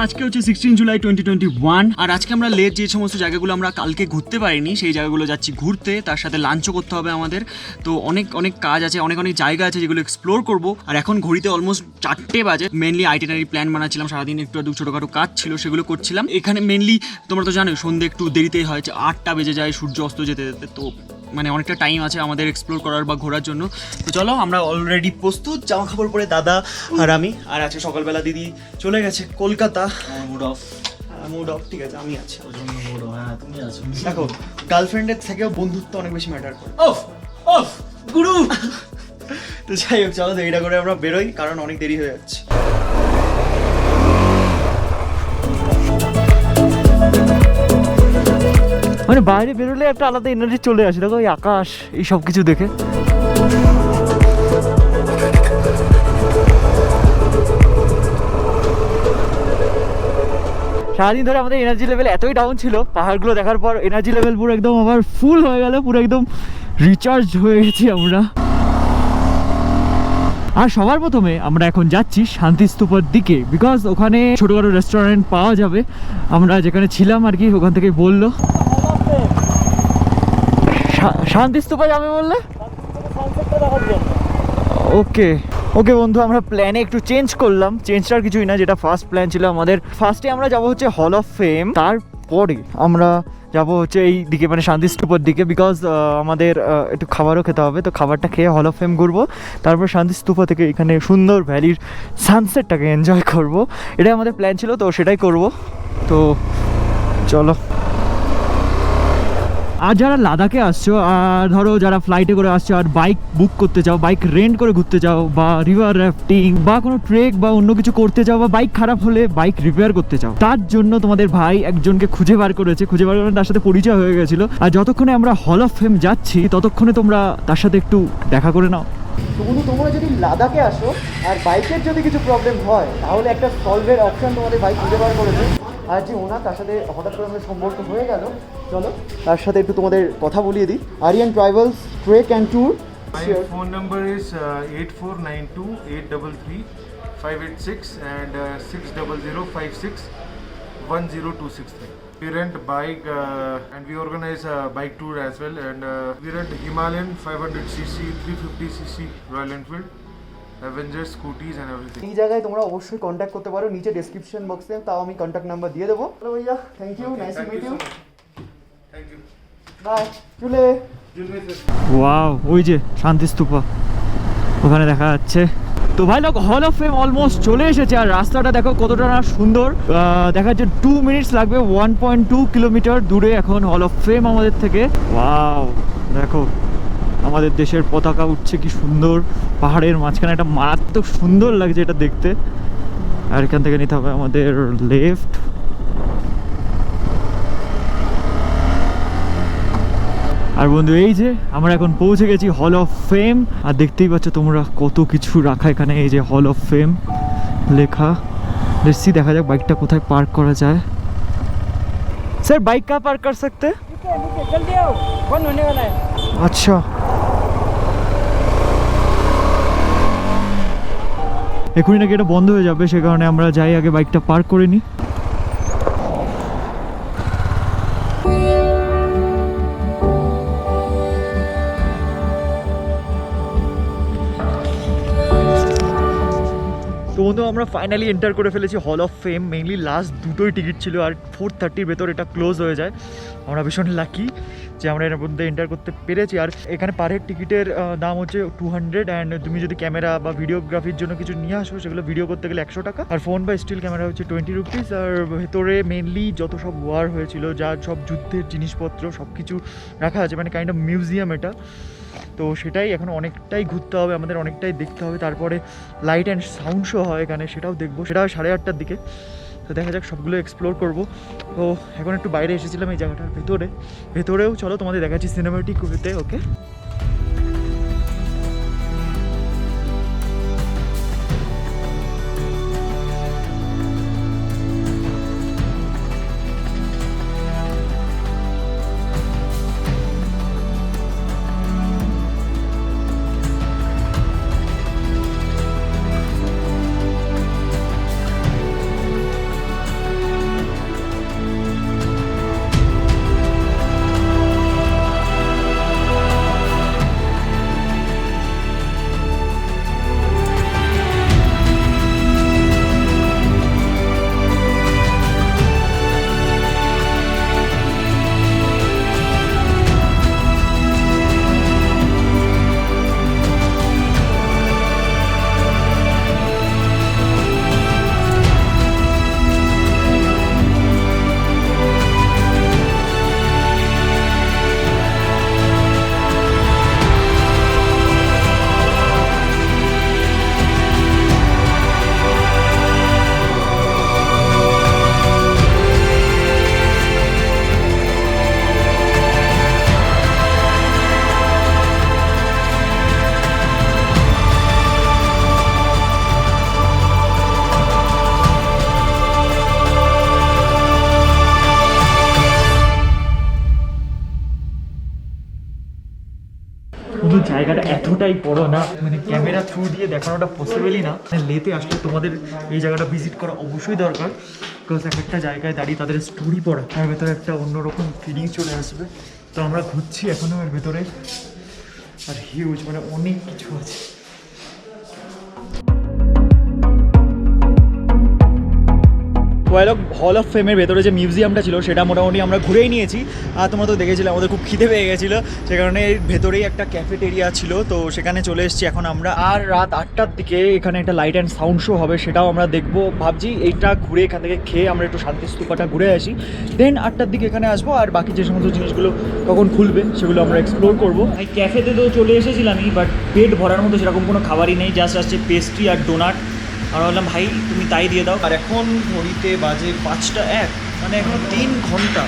আজকে হচ্ছে 16 জুলাই 2021 আর আজকে আমরা লেট যে সমস্ত জায়গাগুলো আমরা কালকে ঘুরতে পারিনি সেই জায়গাগুলো যাচ্ছি ঘুরতে, তার সাথে লাঞ্চও করতে হবে আমাদের। তো অনেক অনেক কাজ আছে, অনেক অনেক জায়গা আছে যেগুলো এক্সপ্লোর করবো। আর এখন ঘড়িতে অলমোস্ট 4টে বাজে। মেনলি আইটিনারি প্ল্যান বানাচ্ছিলাম, সারাদিন একটু ছোটোখাটো কাজ ছিল সেগুলো করছিলাম। এখানে মেনলি তোমরা তো জানোই সন্ধ্যে একটু দেরিতেই হয়, 8টা বেজে যায় সূর্য অস্ত যেতে যেতে। তো মানে অনেকটা টাইম আছে আমাদের এক্সপ্লোর করার বা ঘোরার জন্য। তো চলো আমরা অলরেডি প্রস্তুত, জামা কাপড় পরে দাদা আর আমি। আর আছে সকালবেলা দিদি চলে গেছে কলকাতা। মুড অফ, ঠিক আছে আমি আছি। তুমি আছো। দেখো গার্লফ্রেন্ডের থেকেও বন্ধুত্ব অনেক বেশি ম্যাটার করে। গুরু। তো যাই হোক চলো দেরিটা করে আমরা বেরোই, কারণ অনেক দেরি হয়ে যাচ্ছে। মানে বাইরে বেরোলে একটা আলাদা এনার্জি চলে আসে, দেখো এই আকাশ এই সব কিছু দেখে। সারাদিন ধরে আমাদের এনার্জি লেভেল এতই ডাউন ছিল, পাহাড়গুলো দেখার পর এনার্জি লেভেল পুরো একদম আবার ফুল হয়ে গেল, পুরো একদম রিচার্জ হয়ে গেছি আমরা। আর সবার প্রথমে আমরা এখন যাচ্ছি শান্তিস্তূপার দিকে, বিকজ ওখানে ছোটোখাটো রেস্টুরেন্ট পাওয়া যাবে। আমরা যেখানে ছিলাম আর কি ওখান থেকে বললো শান্তিস্তূপা যাবে বললে। ওকে ওকে বন্ধু, আমরা প্ল্যানে একটু চেঞ্জ করলাম। চেঞ্জটার কিছুই না, যেটা ফার্স্ট প্ল্যান ছিল আমাদের, ফার্স্টে আমরা যাবো হচ্ছে হল অফ ফেম, তারপরে আমরা যাবো হচ্ছে এই দিকে মানে শান্তিস্তূপার দিকে, বিকজ আমাদের একটু খাবারও খেতে হবে। তো খাবারটা খেয়ে হল অফ ফেম ঘুরবো, তারপর শান্তিস্তূপা থেকে এখানে সুন্দর ভ্যালির সানসেটটাকে এনজয় করব। এটাই আমাদের প্ল্যান ছিল, তো সেটাই করব। তো চলো। আর যারা লাদাখে আসছো, আর ধরো যারা ফ্লাইটে করে আসছো আর বাইক বুক করতে চাও, বাইক রেন্ট করে ঘুরতে চাও, বা রিভার রাফটিং বা কোনো ট্রেক বা অন্য কিছু করতে চাও, বা বাইক খারাপ হলে বাইক রিপেয়ার করতে চাও, তার জন্য তোমাদের ভাই একজনকে খুঁজে বার করে তার সাথে পরিচয় হয়ে গেছিলো। আর যতক্ষণে আমরা হল অফ ফেম যাচ্ছি ততক্ষণে তোমরা তার সাথে একটু দেখা করে নাও। তো বন্ধু, তোমরা যদি লাদাখে আসো আর বাইকের যদি কিছু প্রবলেম হয়, তাহলে একটা সলভের অপশন তোমাদের বাইক খুঁজে বার করেছে। আর যে ওনার, তার সাথে হঠাৎ করে আমাদের সম্পর্ক হয়ে গেল। চলো তার সাথে একটু তোমাদের কথা বলিয়ে দিই। Aryan travels trek and tour. My phone number is 8492-833-586 and 60056-10263. We rent bike and we organize a bike tour as well, and we rent Himalayan 500cc, 350cc Royal Enfield, Avenger scooties and everything. এই জায়গায় তোমরা অবশ্যই contact করতে পারো, নিচে description বক্সে তাও আমি কন্ট্যাক্ট নাম্বার দিয়ে দেবো। হ্যালো ভাইয়া, thank you, nice to meet you, Thank you. Bye. চলে ওয়াও, ওই যে শান্তিস্তূপা ওখানে দেখা যাচ্ছে। তো ভাই লোক, হল অফ ফেম অলমোস্ট চলে এসেছে। আর রাস্তাটা দেখো কতটা না সুন্দর, দেখা যাচ্ছে 2 মিনিটস লাগবে। 1.2 কিলোমিটার দূরে এখন হল অফ ফেম আমাদের থেকে। ওয়াও, দেখো আমাদের দেশের পতাকা উঠছে, কি সুন্দর পাহাড়ের মাঝখানে, একটা মারাত্মক সুন্দর লাগছে এটা দেখতে। আর এখান থেকে নিতে হবে আমাদের লেফট। আর বন্ধু, এই যে আমরা এখন পৌঁছে গেছি হল অফ ফেম। আর দেখতেই পাচ্ছ তোমরা কত কিছু রাখা এখানে, এই যে হল অফ ফেম লেখা। দেখছি, দেখা যাক বাইকটা কোথায় পার্ক করা যায়। স্যার বাইক কাহা পার্ক কর সকতে? জলদি आओ, বন্ধ होने वाला है। আচ্ছা, এখনই নাকি এটা বন্ধ হয়ে যাবে, সে কারণে আমরা যাই আগে বাইকটা পার্ক করে নিই। তো বন্ধু, আমরা ফাইনালি এন্টার করে ফেলেছি hall of fame. Mainly last দুটোই টিকিট ছিল, আর 4:30-র ভেতর এটা ক্লোজ হয়ে যায়। আমরা ভীষণ লাকি যে আমরা এর মধ্যে এন্টার করতে পেরেছি। আর এখানে পার হেড টিকিটের দাম হচ্ছে 200, অ্যান্ড তুমি যদি ক্যামেরা বা ভিডিওগ্রাফির জন্য কিছু নিয়ে আসো, সেগুলো ভিডিও করতে গেলে 100 টাকা। আর ফোন বা স্টিল ক্যামেরা হচ্ছে 20 রুপিস। আর ভেতরে মেনলি যত সব ওয়ার হয়েছিল, যা সব যুদ্ধের জিনিসপত্র সব কিছু রাখা আছে, মানে কাইন্ড অফ মিউজিয়াম এটা। তো সেটাই এখন অনেকটাই ঘুরতে হবে আমাদের, অনেকটাই দেখতে হবে। তারপরে লাইট অ্যান্ড সাউন্ড শো হয় এখানে, সেটাও দেখবো। সেটা 8:30-র দিকে। তো দেখা যাক, সবগুলো এক্সপ্লোর করবো। তো এখন একটু বাইরে এসেছিলাম এই জায়গাটার ভেতরেও চলো তোমাদের দেখাচ্ছি সিনেমাটিক ওয়েতে। ওকে, এতটাই বড় না, মানে ক্যামেরা থ্রু দিয়ে দেখানোটা পসিবলই না। মানে লেতে আসলে তোমাদের এই জায়গাটা ভিজিট করা অবশ্যই দরকার, বিকজ এক একটা জায়গায় দাঁড়িয়ে তাদের স্টোরি পড়া তার ভেতরে একটা অন্যরকম ফিলিং চলে আসবে। তো আমরা ঘুরছি এখনও এর ভেতরে, আর হিউজ, মানে অনেক কিছু আছে। হল অফ ফেমের ভেতরে যে মিউজিয়ামটা ছিল সেটা মোটামুটি আমরা ঘুরেই নিয়েছি। আর তোমরা তো দেখেছিলে আমাদের খুব খিদে পেয়ে গেছিলো, সে কারণে এর ভেতরেই একটা ক্যাফেটেরিয়া ছিল, তো সেখানে চলে এসেছি এখন আমরা। আর রাত 8টার দিকে এখানে একটা লাইট অ্যান্ড সাউন্ড শো হবে, সেটাও আমরা দেখবো। ভাবছি এইটা ঘুরে এখান থেকে খেয়ে আমরা একটু শান্তি স্তূপাটা ঘুরে আসি, দেন 8টার দিকে এখানে আসবো। আর বাকি যে সমস্ত জিনিসগুলো কখন খুলবে সেগুলো আমরা এক্সপ্লোর করবো। এই ক্যাফেতে তো চলে এসেছিলামই, বাট পেট ভরার মতো সেরকম কোনো খাবারই নেই, জাস্ট আসছে পেস্ট্রি আর ডোনাট। আমরা বললাম ভাই তুমি তাই দিয়ে দাও। আর এখন ঘড়িতে বাজে 5টা 1, মানে এখনো 3 ঘন্টা।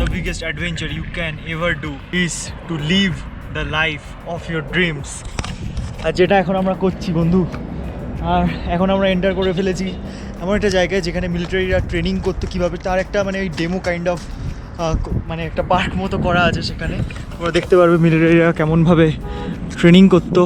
The biggest adventure you can ever do is to live the life of your dreams. আর যেটা এখন আমরা করছি বন্ধু। আর এখন আমরা এন্টার করে ফেলেছি এমন একটা জায়গায় যেখানে মিলিটারিরা ট্রেনিং করতো কীভাবে, তার একটা মানে ওই ডেমো কাইন্ড অফ মানে একটা পার্ক মতো করা আছে। সেখানে তোমরা দেখতে পারবে মিলিটারিরা কেমনভাবে ট্রেনিং করতো।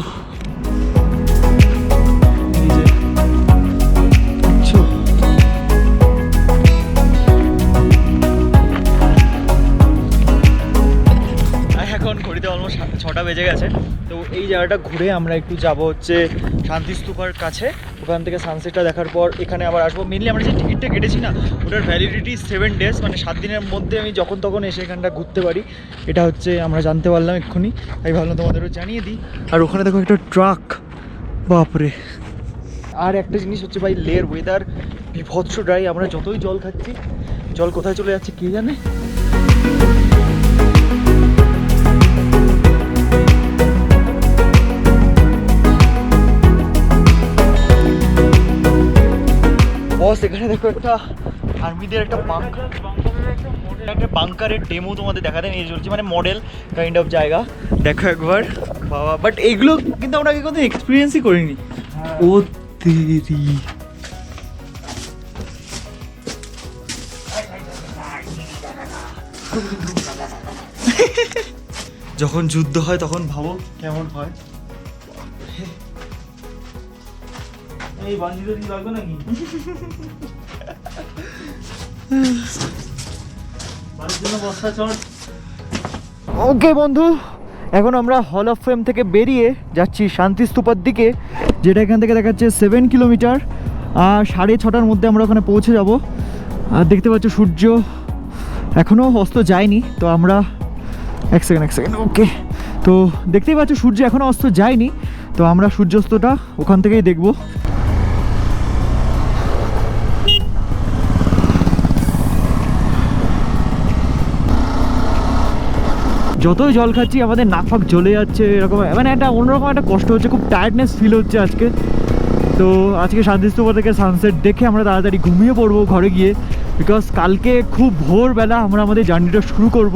এখন ঘড়িতে অলমোস্ট 6টা বেজে গেছে। তো এই জায়গাটা ঘুরে আমরা একটু যাব হচ্ছে শান্তি স্তূপার কাছে, ওখান থেকে সানসেটটা দেখার পর এখানে আবার আসবো। মেনলি আমরা যে টিকিটটা কেটেছি না, ওটার ভ্যালিডিটি 7 ডেজ, মানে 7 দিনের মধ্যে আমি যখন তখন এসে এখানটা ঘুরতে পারি। এটা হচ্ছে আমরা জানতে পারলাম এক্ষুনি, তাই ভাবলাম তোমাদেরও জানিয়ে দিই। আর ওখানে দেখো একটা ট্রাক, বাপরে। আর একটা জিনিস হচ্ছে ভাই, লের ওয়েদার বিভৎস ড্রাই। আমরা যতই জল খাচ্ছি, জল কোথায় চলে যাচ্ছে কে জানে। বস এখানে দেখো একটা আর্মিদের একটা বাংকারের ডেমো তোমাদের দেখাতে নিয়ে চলছি, মানে মডেল কাইন্ড অফ জায়গা। দেখো একবার বাবা, বাট এইগুলো কিন্তু আমরা আগে কোথাও এক্সপিরিয়েন্সই করিনি। ও তেরি, যখন যুদ্ধ হয় তখন ভাবো কেমন হয়। এই বান্ডিটা কি লাগবে নাকি? ওকে বন্ধু, এখন আমরা হল অফ ফেম থেকে বেরিয়ে যাচ্ছি শান্তি স্তূপার দিকে, যেটা এখান থেকে দেখাচ্ছে 7 কিলোমিটার। আর 6:30টার মধ্যে আমরা ওখানে পৌঁছে যাব। আর দেখতে পাচ্ছ সূর্য এখনও অস্ত যায়নি, তো আমরা এক সেকেন্ড ওকে, তো দেখতেই পাচ্ছ সূর্য এখনও অস্ত যায়নি, তো আমরা সূর্যাস্তটা ওখান থেকেই দেখবো। যতই জল খাচ্ছি আমাদের নাক ফাঁক জ্বলে যাচ্ছে, এরকম মানে একটা অন্যরকম একটা কষ্ট হচ্ছে, খুব টায়ার্ডনেস ফিল হচ্ছে আজকে। তো আজকে শান্তিস্তূপা থেকে সানসেট দেখে আমরা তাড়াতাড়ি ঘুমিয়ে পড়বো ঘরে গিয়ে, বিকজ কালকে খুব ভোরবেলা আমরা আমাদের জার্নিটা শুরু করব।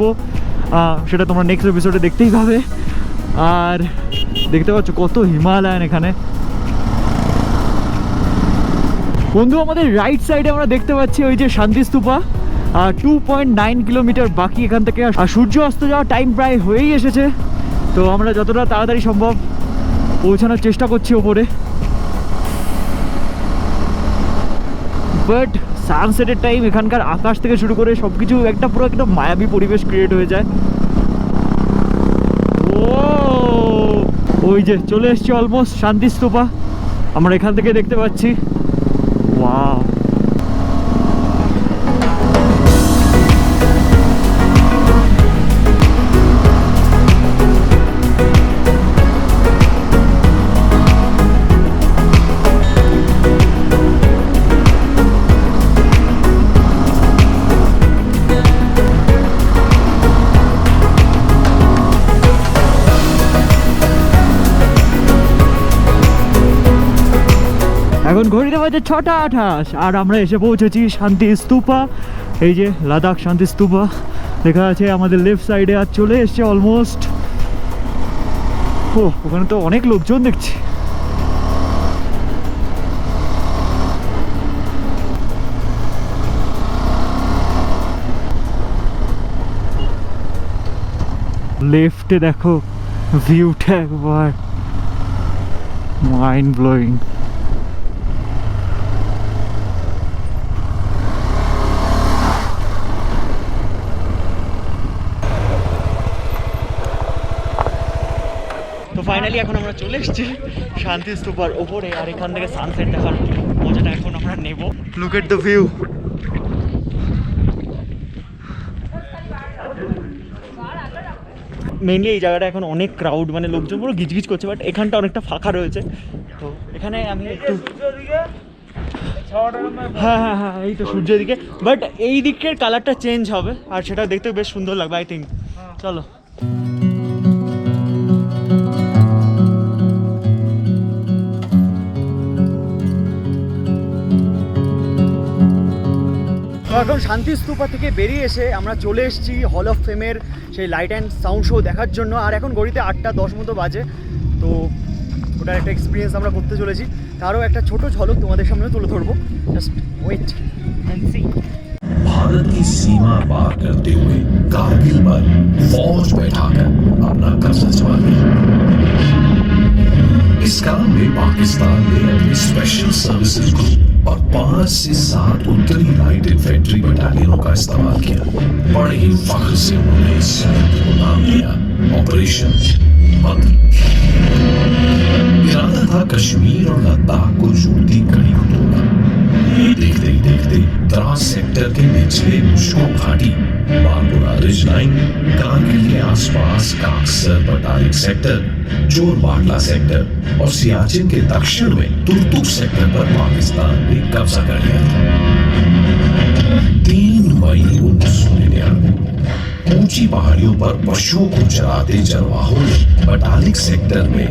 সেটা তোমরা নেক্সট এপিসোডে দেখতেই পাবে। আর দেখতে পাচ্ছ কত হিমালয়ান এখানে বন্ধু। আমাদের রাইট সাইডে আমরা দেখতে পাচ্ছি ওই যে শান্তিস্তূপা, 2.9 কিলোমিটার বাকি এখান থেকে। আর সূর্য অস্ত যাওয়ার টাইম প্রায় হয়েই এসেছে, তো আমরা যতটা তাড়াতাড়ি সম্ভব পৌঁছানোর চেষ্টা করছি ওপরে। বাট সানসেটের টাইম এখানকার আকাশ থেকে শুরু করে সব কিছু একটা পুরো একদম মায়াবী পরিবেশ ক্রিয়েট হয়ে যায়। ওই যে চলে এসছি অলমোস্ট শান্তিস্তূপা, আমরা এখান থেকে দেখতে পাচ্ছি। ওয়াও, এখন ঘড়িতে বাজে 6:28 আর আমরা এসে পৌঁছেছি শান্তি স্তূপা। এই যে লাদাখ শান্তি স্তূপা লেখা আছে আমাদের লেফট সাইডে। আর চলে এসছে অলমোস্ট। ওখানে তো অনেক লোকজন দেখছি। লেফটে দেখো ভিউটা একবার মাইন্ড ব্লোয়িং। তো ফাইনালি এখন আমরা চলে এসেছি শান্তি স্তূপার ওপরে, আর এখান থেকে সানসেট দেখার মজাটা এখন আমরা নেব। Look at the view. Mainly এই জায়গাটা এখন অনেক ক্রাউড, মানে লোকজন পুরো গিজগিজ করছে, বাট এখানটা অনেকটা ফাঁকা রয়েছে। তো এখানে আমি একটু হ্যাঁ এই তো সূর্যের দিকে, বাট এই দিকের কালারটা চেঞ্জ হবে আর সেটা দেখতে বেশ সুন্দর লাগবে আই থিঙ্ক। চলো এখন শান্তি স্তূপা থেকে বেরিয়ে এসে আমরা চলে এসেছি হল অফ ফেমের সেই লাইট অ্যান্ড সাউন্ড শো দেখার জন্য। আর এখন ঘড়িতে 8:10 মতো বাজে, তো ওটার একটা এক্সপিরিয়েন্স আমরা করতে চলেছি। তারও একটা ছোট ঝলক তোমাদের সামনে তুলে ধরবো, just wait and see. Bharat की सीमा पार करते हुए कारगिल पर फौज बैठाकर अपना कब्जा जमा लिया। इस काम में पाकिस्तान ने अपनी स्पेशल सर्विसेज ग्रुप और 5 से 7 उत्तरी लाइट इन्फेंट्री बटालियनों का इस्तेमाल किया। बड़े ही फख्र से उन्होंने इस युद्ध को नाम दिया ऑपरेशन बद्र। इरादा था कश्मीर और लद्दाख को जोड़ती कड़ी को तोड़ना। देखते ही देखते द्रास सेक्टर के निचले मुश्को घाटी, बारपुरा रिज लाइन, कारगिल के आसपास काक्सर बटालिक सेक्टर, चोर बाटला सेक्टर और सियाचिन के दक्षिण में तुर्तुक सेक्टर पर पाकिस्तान ने कब्जा कर लिया था। 3 मई 1999 ऊंची पहाड़ियों पर पशुओं को चराते चरवाहों ने बटालिक सेक्टर में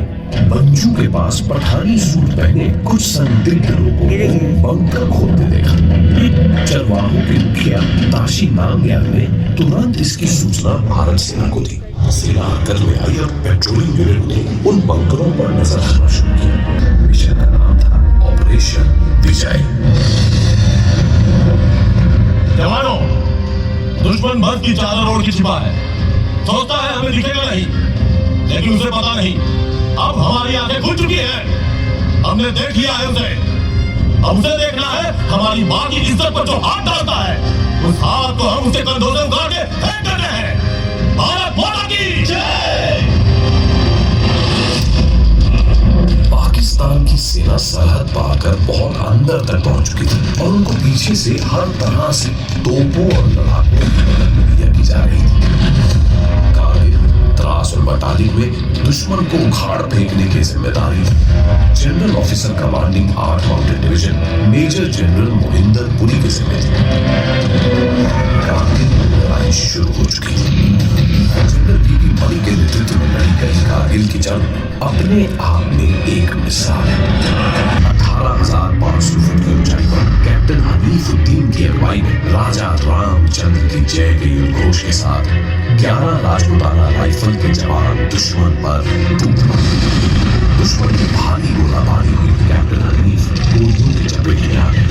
बंजू के पास पठानी सूट पहने कुछ संदिग्ध लोगों को बंकर खोदते देखा। चरवाहों के मुखिया ताशी नामग्याल ने तुरंत इसकी सूचना भारत सेना को दी। सेना आकर ले आई और पेट्रोलिंग यूनिट ने उन बंकरों पर नजर रखना शुरू किया। मिशन का नाम था ऑपरेशन विजय। जवानों, दुश्मन भर की चादर ओढ़ के छिपा है, सोचता है हमें दिखेगा नहीं, लेकिन उसे पता नहीं अब हमारी आंखें खुल चुकी है। हमने देख लिया है उसे, अब उसे देखना है हमारी मां की इज्जत पर जो हाथ डालता है, उस हाथ को हम उसे कंधों से उतार के फेंक देते हैं। भारत माता की जय। पाकिस्तान की सेना सरहद पाकर बहुत अंदर तक पहुंच चुकी थी और उनको पीछे से हर तरह से तोपों और लड़ाकों की मदद मुहैया की जा रही थी। कारगिल, द्रास और बटालिक में दुश्मन को उखाड़ फेंकने की जिम्मेदारी general officer commanding 8 mountain division major general Mohinder Puri के जिम्मे थी। कारगिल में लड़ाई शुरू हो चुकी थी। जनरल बीपी मणि के नेतृत्व में लड़ी गई कारगिल की जंग अपने आप में एक मिसाल है। 18,500 फुट की ऊंचाई पर कैप्टन हनीफुद्दीन की अगुवाई में राजा रामचंद्र की जय के उद्घोष के साथ 11 राजपूताना राइफल के जवान दुश्मन पर टूट पड़े। दुश्मन की भारी गोलाबारी हुई। कैप्टन हनीफ गोलियों की चपेट में आ गए।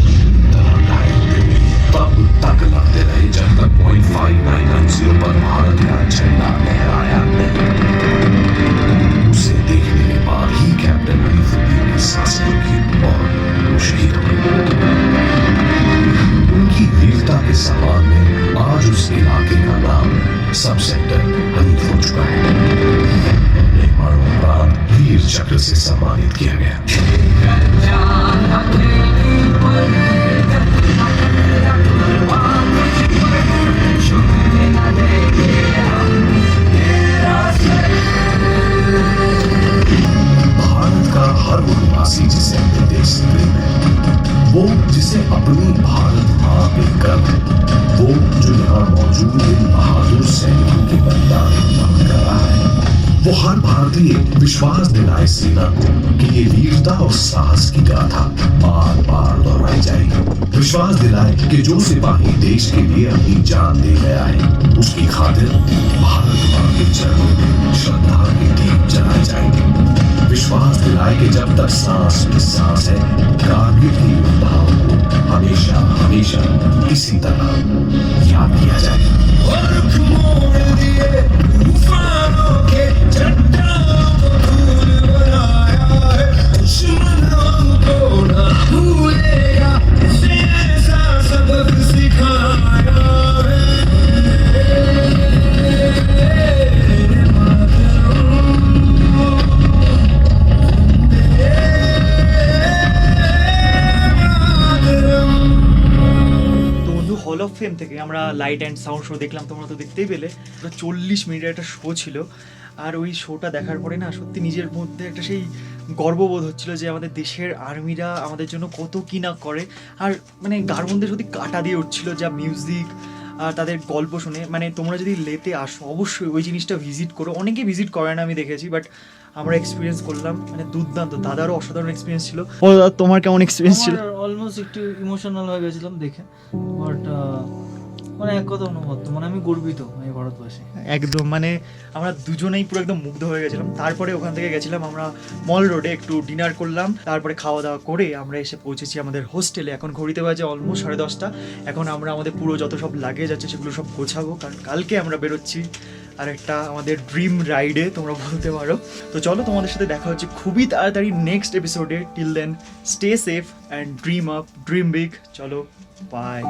तब तक लड़ते रहे जब तक पॉइंट 5990 पर भारत का झंडा लहराया नहीं। उसे देखने के बाद ही कैप्टन हनीफुद्दीन की सांसें रुकी और वो शहीद हो गए। उनकी वीरता के सम्मान में आज उस इलाके का नाम सब सेक्टर हनीफ हो चुका है। उन्हें मरणोपरांत वीर चक्र से सम्मानित किया गया। भारत का हर वो निवासी जिसे अपने देश से प्रेम है, वो जिसे अपनी भारत मां पे गर्व है, वो जो यहाँ मौजूद इन बहादुर सैनिकों के बलिदान को नमन कर रहा है, वो हर भारतीय विश्वास दिलाए सेना को कि ये वीरता और साहस की गाथा बार बार दोहराई जाएगी। विश्वास दिलाए कि जो सिपाही देश के लिए अपनी जान दे गया है, उसकी खातिर भारत मां के चरणों में श्रद्धा के दीप जलाए जाएंगे। विश्वास दिलाए कि जब तक सांस में सांस है, कारगिल की योद्धाओं को हमेशा हमेशा इसी तरह याद किया जाएगा। থেকে আমরা লাইট অ্যান্ড সাউন্ড শো দেখলাম, তোমরা তো দেখতেই পেলে। 40 মিনিটের একটা শো ছিল, আর ওই শোটা দেখার পরে না সত্যি নিজের মধ্যে একটা সেই গর্ববোধ হচ্ছিল যে আমাদের দেশের আর্মিরা আমাদের জন্য কত কি না করে। আর মানে গার মধ্যে সত্যি কাটা দিয়ে উঠছিল যা মিউজিক আর তাদের গল্প শুনে। মানে তোমরা যদি লেতে আসো অবশ্যই ওই জিনিসটা ভিজিট করো। অনেকে ভিজিট করে না আমি দেখেছি, বাট আমরা এক্সপিরিয়েন্স করলাম, মানে দুর্দান্ত। দাদারও অসাধারণ এক্সপিরিয়েন্স ছিল। ও দাদা, তোমার কেমন এক্সপিরিয়েন্স ছিল? অলমোস্ট একটু ইমোশনাল হয়ে গেছিলাম দেখে, বাট মানে এক কথা অনুভূত, মানে আমি গর্বিত এই ভারতবাসী। একদম, মানে আমরা দুজনেই পুরো একদম মুগ্ধ হয়ে গেছিলাম। তারপরে ওখান থেকে গেছিলাম আমরা মল রোডে, একটু ডিনার করলাম, তারপরে খাওয়া দাওয়া করে আমরা এসে পৌঁছেছি আমাদের হোস্টেলে। এখন ঘড়িতে বাজে অলমোস্ট 10:30। এখন আমরা আমাদের পুরো যত সব লাগেজ আছে সেগুলো সব গোছাবো, কারণ কালকে আমরা বেরোচ্ছি আর একটা আমাদের ড্রিম রাইডে তোমরা বলতে পারো। তো চলো, তোমাদের সাথে দেখা হচ্ছে খুবই তাড়াতাড়ি নেক্সট এপিসোডে। Till then stay safe and dream up, dream big. চলো, বাই।